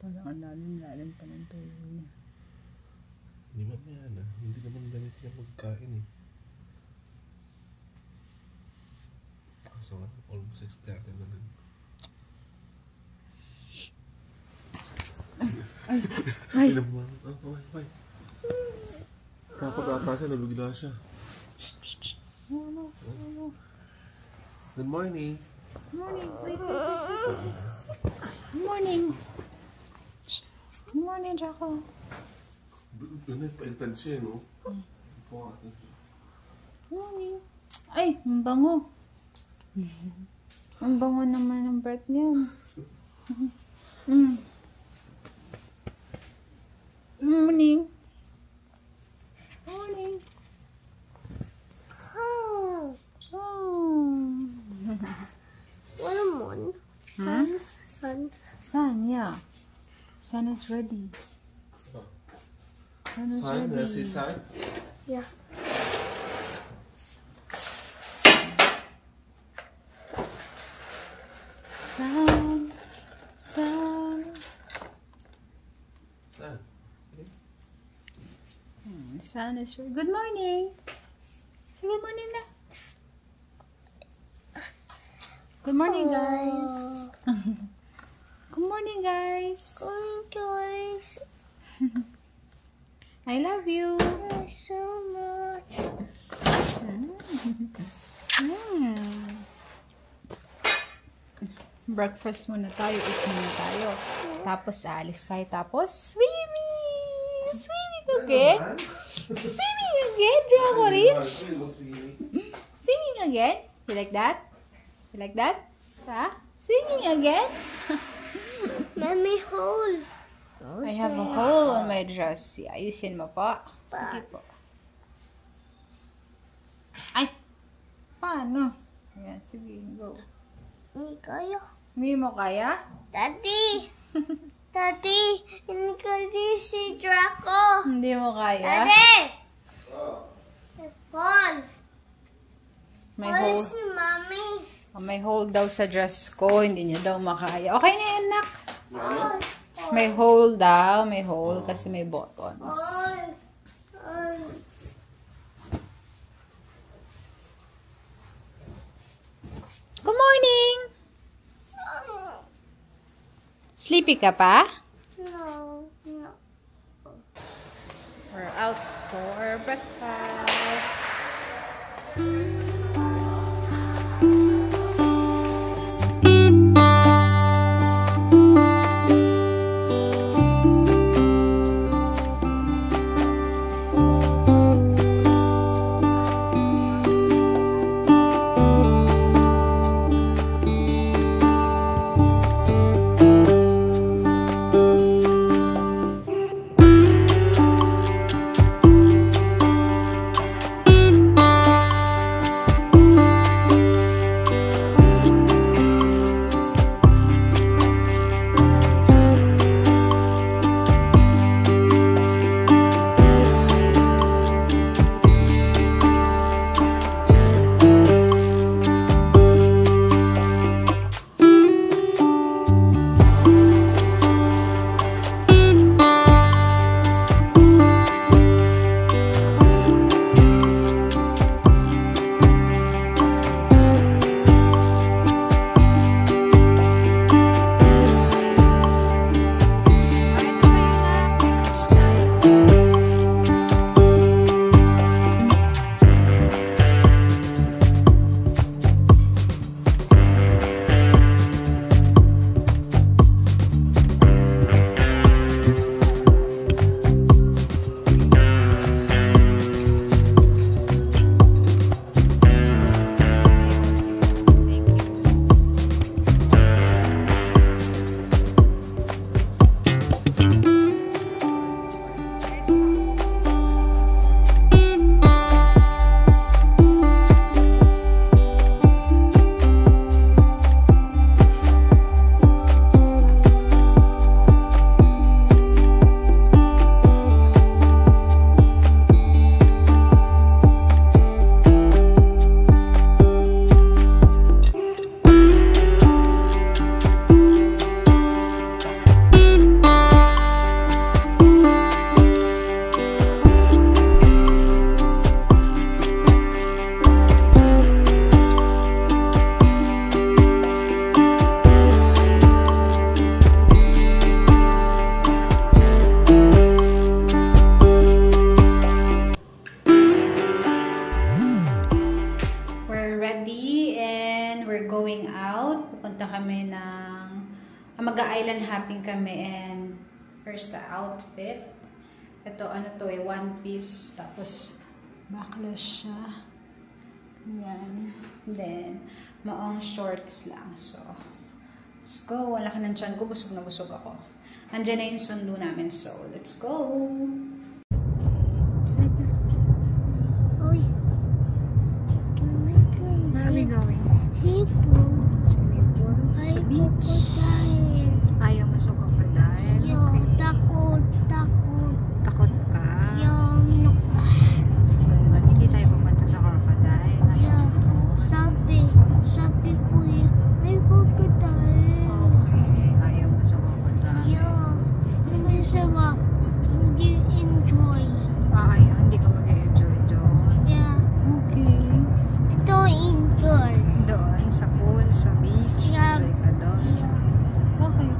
Talagang lalim pa ng tulog niya. Hindi mamaya na. Hindi naman damit niya magkain eh. So, almost 6:30 na rin. Ay! Ay! Kapag ata siya, nabigla siya. Good morning! Good morning! Wait. Good morning! Good morning, Jaco. Pagtad siya, no? Good morning! Ay! Ang bango! Ang bango naman ng breath niyan. Morning! Morning! Oh, what a morning. Sun. Sun, yeah. Sun is ready. Sun is Sign? ready. Did I see sign? Yeah. Sun. Sun. Sign. Sun is ready. Good morning! Say good morning na. Good morning, guys. Good morning, guys. Going toys. I love you. So much. Breakfast muna tayo, eat muna tayo. Tapos alis tayo. Tapos swimming! Swimming again? Swimming again, Draco Orange? Swimming again? You like that? You like that? Ha? Swimming again? Mommy, hole. I have a hole on my dress. Ayusin mo po. Sige po. Ay! Paano? Ayan, sige, go. Hindi kaya. Hindi mo kaya? Daddy. Daddy, hindi kaya si Draco. Hindi mo kaya? Daddy. Hole. May Hole hole. si Mommy. May hole daw sa dress ko. Hindi niya daw makaya. Okay na yan, nak. Hole. May hole daw. May hole kasi may buttons. Hole. Good morning! Sleepy ka pa? No. No. We're out for breakfast. kami ng mag-island hopping kami and first the outfit. Ito ano to eh, one piece tapos backless siya. Yan. Then maong shorts lang. So let's go. Wala ka ng tiyan ko. Busog na busog ako. Andiyan na yung sundo namin. So let's go. Uy. Where are we going? Seafood. Swimming pool? Sa beach? Crocodile. Ayaw mo sa crocodile? Yo, takot. Takot ka? Yung Ganun. Hindi tayo pupunta sa crocodile. Ayaw mo. sabi po yun. Ay, crocodile. Okay. Ayaw mo sa crocodile. Yo, hindi siya hindi enjoy. Ayaw. Hindi ka mag-enjoy doon. Yeah. Okay. Ito enjoy. Doon sa pool, sa beach. Yeah. Enjoy ka doon. Yeah. Okay.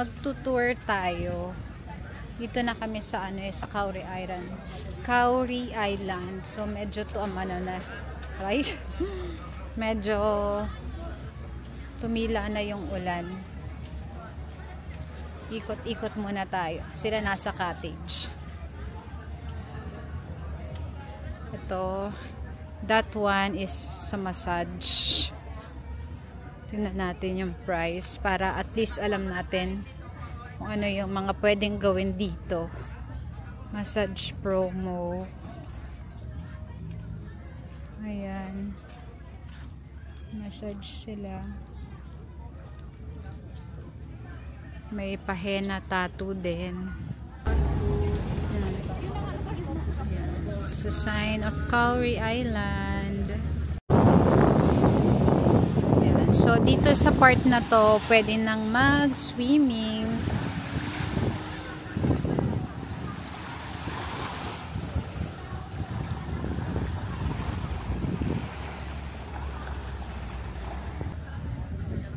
Magtutour tayo. Dito na kami sa sa Cowrie Island. Cowrie Island. So medyo to na, right? Medyo tumila na yung ulan. Ikot-ikot muna tayo. Sila nasa cottage. Ito, that one is sa massage. Tingnan natin yung price para at least alam natin kung ano yung mga pwedeng gawin dito. Massage promo. Ayan. Massage sila. May pahena tattoo din. Ayan. It's a sign of Cowrie Island. So, dito sa part na to, pwede nang mag-swimming.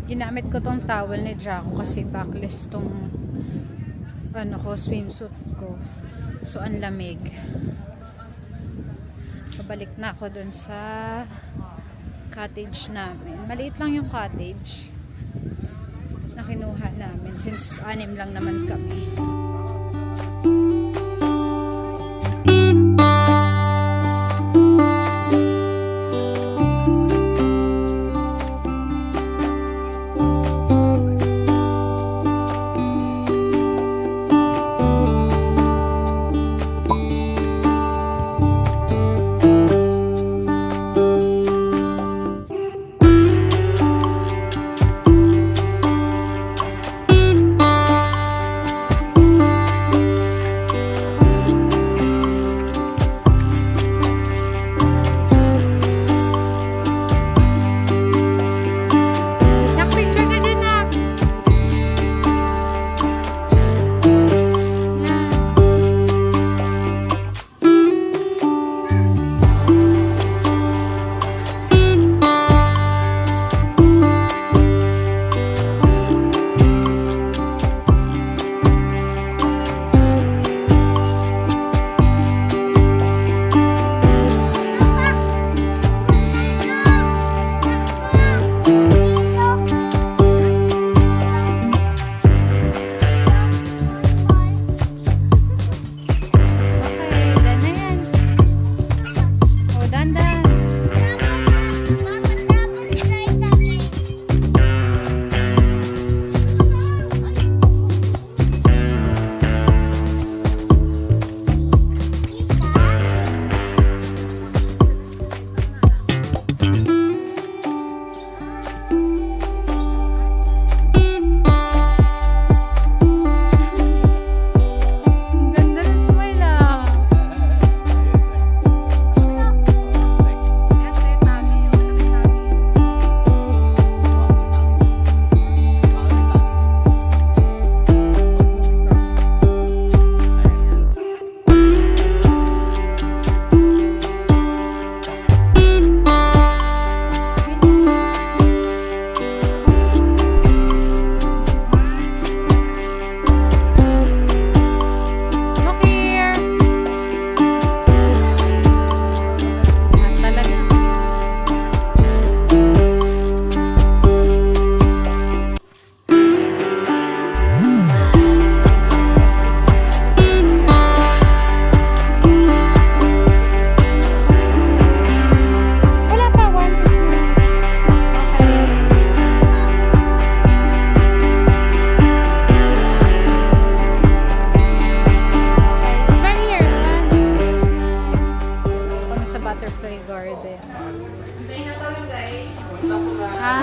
Ginamit ko tong towel ni Draco kasi backless tong swimsuit ko. So, ang lamig. Pabalik na ako dun sa cottage namin. Maliit lang yung cottage na kinuha namin since 6 lang naman kami.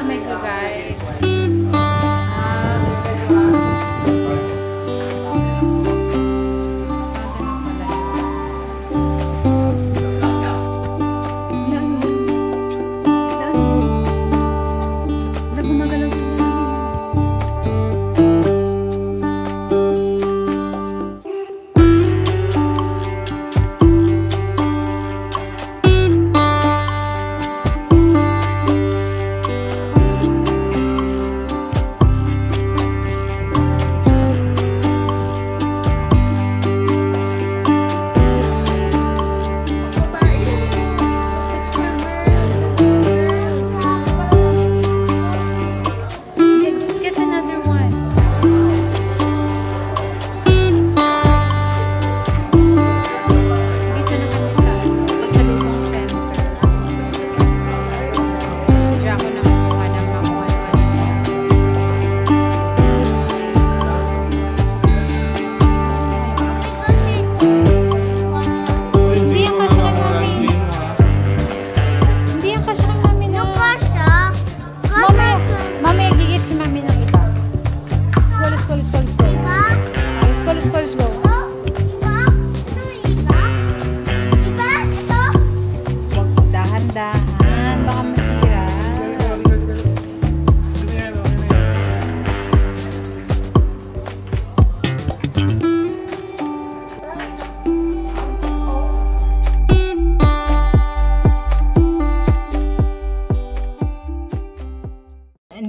may ka-guide.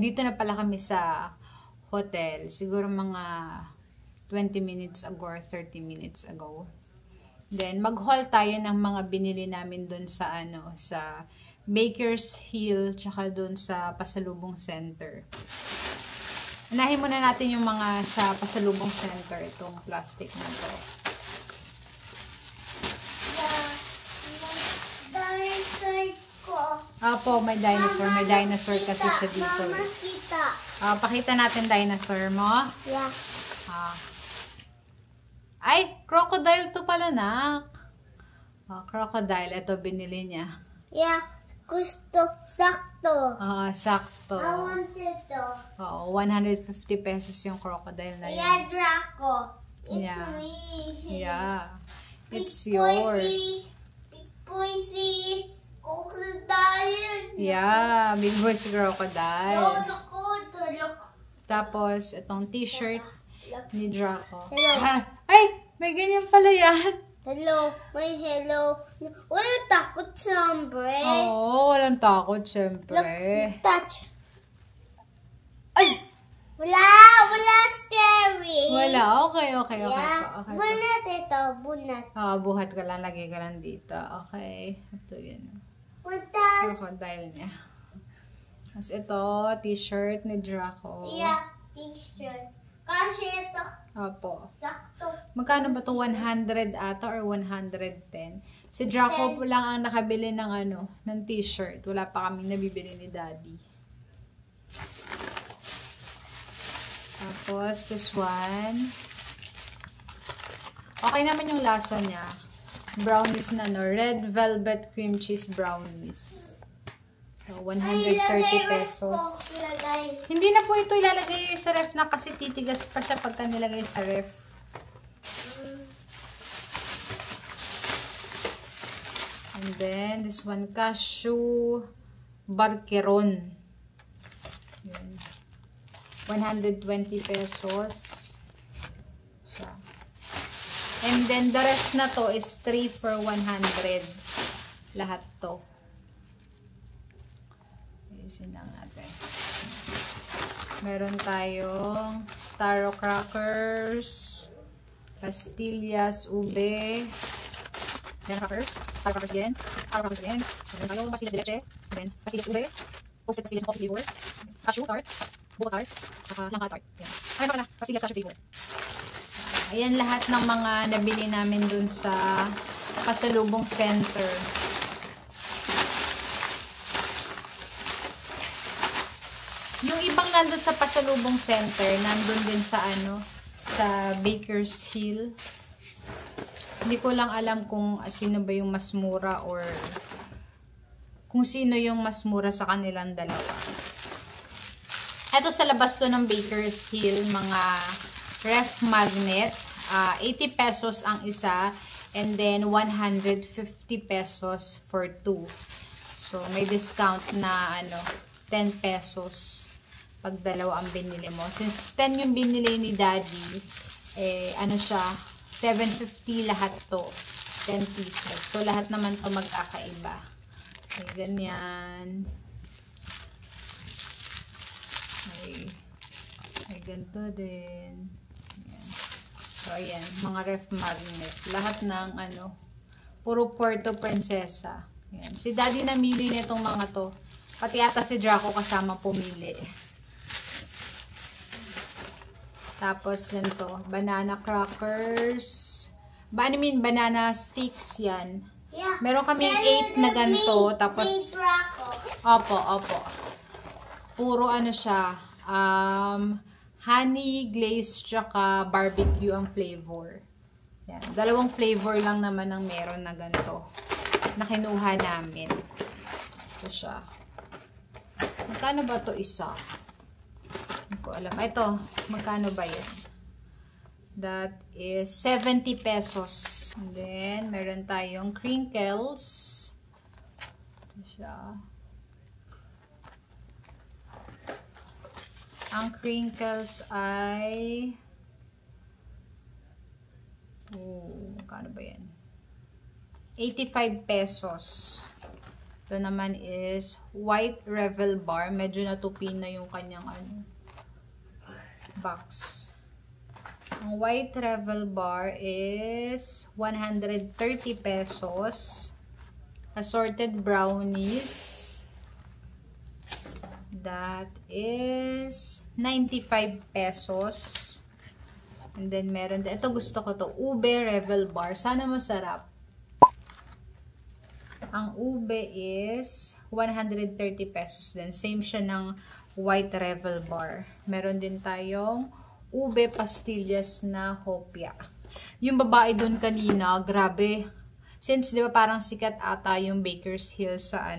Dito na pala kami sa hotel. Siguro mga 20 minutes ago or 30 minutes ago. Then, mag-haul tayo ng mga binili namin dun sa, sa Baker's Hill, tsaka dun sa Pasalubong Center. Unahin muna natin yung mga sa Pasalubong Center, itong plastic na to. Opo, may dinosaur. May dinosaur kasi siya dito. Pakita natin dinosaur mo. Yeah. Ay, crocodile to pala, nak. Crocodile. Ito, binili niya. Yeah. Gusto. Sakto. Sakto. I want ito. 150 pesos yung crocodile na yun. Yeah, Draco. It's Yeah. me. Yeah. It's Big yours. Boise. Crocodile. Yeah, big boy si crocodile. Look. Tapos, itong t-shirt ni Draco. Hello. Ay! May ganyan pala yan. Hello. May hello. Walang takot, syempre. Oo, walang takot, syempre. Look, touch. Ay! Wala scary. Wala. Okay. Yeah. Okay. Bunat ito, bunat. Buhat ka lang, lagay ka lang dito. Okay. Ito yun. Puntas. Crocodile niya. Tapos ito, t-shirt ni Draco. Yeah, t-shirt. Kasi ito, Opo. sakto. Magkano ba to 100 ata or 110? Si Draco po lang ang nakabili ng ng t-shirt. Wala pa kaming nabibili ni Daddy. Tapos, this one. Okay naman yung lasa niya. Brownies na, red velvet cream cheese brownies. So, 130 pesos. Hindi na po ito ilalagay sa ref na kasi titigas pa siya pagka nilagay sa ref. And then, this one, cashew barqueron. Yun. 120 pesos. Siya. And then, the rest na to is 3 for 100. Lahat to. Ayusin lang natin. Meron tayong taro crackers, pastillas, ube, then crackers, taro crackers again, meron tayong pastillas de leche, then pastillas ube, toasted pastillas ng coffee flavor, cashew tart, buko tart, saka langka tart. Ay, baka na, pastillas cashew flavor. Ayan lahat ng mga nabili namin dun sa Pasalubong Center. Yung ibang nandun sa Pasalubong Center, nandun din sa sa Baker's Hill. Hindi ko lang alam kung sino ba yung mas mura or kung sino yung mas mura sa kanilang dalawa. Ito sa labas to ng Baker's Hill, mga ref magnet. 80 pesos ang isa. And then, 150 pesos for 2. So, may discount na 10 pesos pag dalawa ang binili mo. Since 10 yung binili ni Daddy, siya, 750 lahat to. 10 pieces. So, lahat naman to magkakaiba. Okay, ganyan. Ay, ganito din. Ayan. So, ayan. Mga ref magnet. Lahat ng puro Puerto Princesa. Ayan. Si Daddy namili nitong mga to. Pati ata si Draco kasama pumili. Tapos, ganito. Banana crackers. Banana sticks yan. Yeah. Meron kami 8 na ganito. Tapos, opo. Puro siya. Honey, glaze, tsaka barbecue ang flavor. Yan. Dalawang flavor lang naman ang meron na ganito. Na kinuha namin. Ito siya. Magkano ba to isa? Hindi ko alam. Ito, magkano ba yan? That is 70 pesos. And then, meron tayong crinkles. Ito siya. Ang crinkles ay magkano ba yan? 85 pesos. Ito naman is white Revel bar. Medyo natupi na yung kanyang box. Ang white Revel bar is 130 pesos. Assorted brownies. That is 95 pesos. And then meron din. Ito gusto ko to. Ube Revel bar. Sana masarap. Ang ube is 130 pesos din. Same siya ng white Revel bar. Meron din tayong ube pastillas na hopya. Yung babae doon kanina, grabe. Since di ba parang sikat ata yung Baker's Hill sa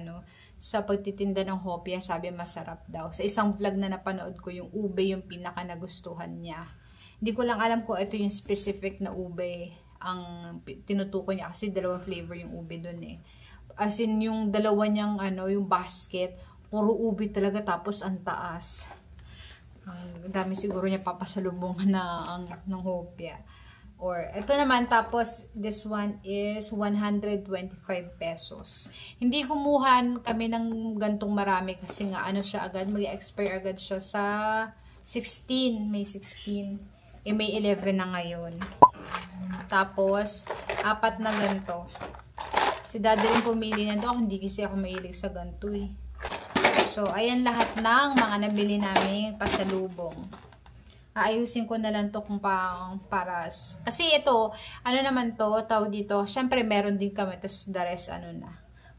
sa pagtitinda ng hopya, sabi masarap daw. Sa isang vlog na napanood ko, yung ube yung pinaka nagustuhan niya. Hindi ko lang alam kung ito yung specific na ube ang tinutukoy niya kasi dalawang flavor yung ube dun eh. As in yung dalawa niyang yung basket, puro ube talaga tapos ang taas. Ang dami siguro niya papasalubong ng hopya. Or, ito naman, tapos, this one is 125 pesos. Hindi kumuhan kami ng gantong marami kasi nga, siya agad, mag-expire agad siya sa 16, May 16. May 11 na ngayon. Tapos, 4 na ganito. Si Daddy rin pumili na ito. Hindi kasi ako mahilig sa ganito eh. So, ayan lahat ng mga nabili namin pasalubong. Aayusin ko na lang to kung paras. Kasi ito, naman to, tawag dito, syempre meron din kami, tapos the rest,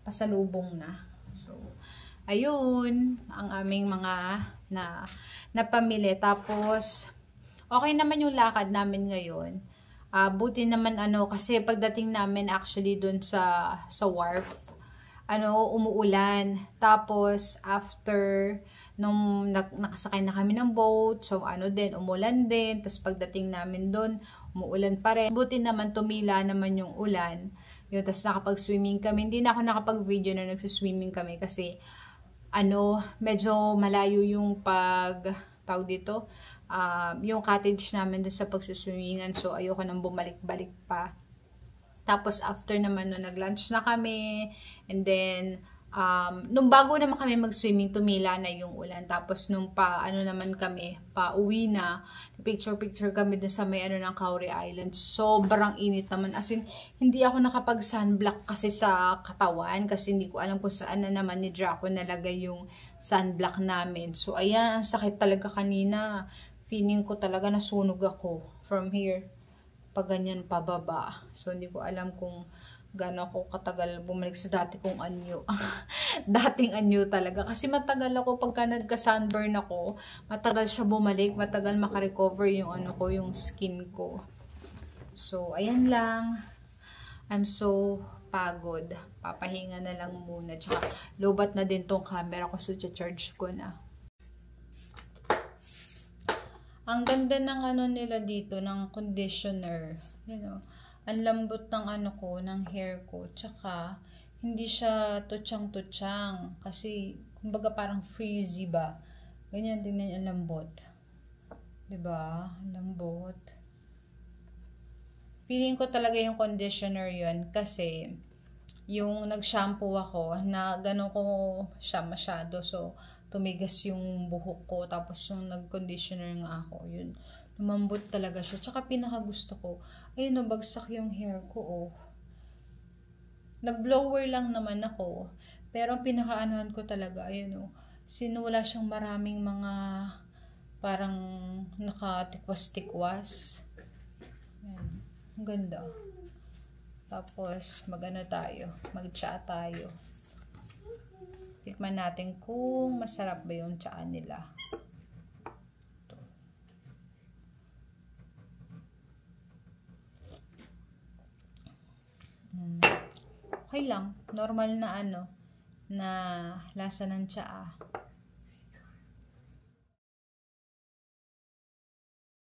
pasalubong na. So, ayun, ang aming mga napamili. Tapos, okay naman yung lakad namin ngayon. Buti naman, kasi pagdating namin actually dun sa wharf, umuulan. Tapos, after nung nakasakay na kami ng boat, so umulan din, tapos pagdating namin doon, umuulan pa rin. Buti naman tumila naman yung ulan, yun, tapos nakapag-swimming kami. Hindi na ako nakapag-video na nagsiswimming kami kasi medyo malayo yung tawag dito, yung cottage namin doon sa pagsiswimmingan, so ayoko nang bumalik-balik pa. Tapos after naman nag-lunch na kami, and then nung bago naman kami mag-swimming, tumila na yung ulan. Tapos nung naman kami, uwi na, picture kami dun sa may ng Cowrie Island. Sobrang init naman. As in, hindi ako nakapag-sunblock kasi sa katawan. Kasi hindi ko alam kung saan na naman ni Draco nalagay yung sunblock namin. So, ayan, ang sakit talaga kanina. Feeling ko talaga nasunog ako from here. Pag ganyan pababa. So, hindi ko alam kung gano'n ako katagal bumalik sa dati kong anyo. Dating anyo talaga. Kasi matagal ako, pagka nagka-sunburn ako, matagal siya bumalik, matagal makarecover yung yung skin ko. So, ayan lang. I'm so pagod. Papahinga na lang muna. Tsaka, lobat na din tong camera ko, so charge ko na. Ang ganda ng ano nila dito, ng conditioner. You know, ang lambot ng ano ko, ng hair ko. Tsaka, hindi siya tutsang-tutsang. Kasi, kumbaga parang frizzy ba? Ganyan din na yung lambot. Diba? Lambot. Feeling ko talaga yung conditioner yun. Kasi, yung nag-shampoo ako, na gano'n ko siya masyado. So, tumigas yung buhok ko. Tapos, yung nag-conditioner nga ako, yun. Lumambot talaga siya. Tsaka, pinaka-gusto ko, ayun, nabagsak yung hair ko, oh. Nag-blower lang naman ako. Pero, ang pinaka-anuhan ko talaga, ayun, oh. Sinula siyang maraming mga parang nakatikwas-tikwas. Yan. Ang ganda. Tapos, mag-ano tayo. Mag-tsa tayo. Tikman natin kung masarap ba yung tsa nila. Ito. Okay lang. Normal na ano, na lasa ng tsa.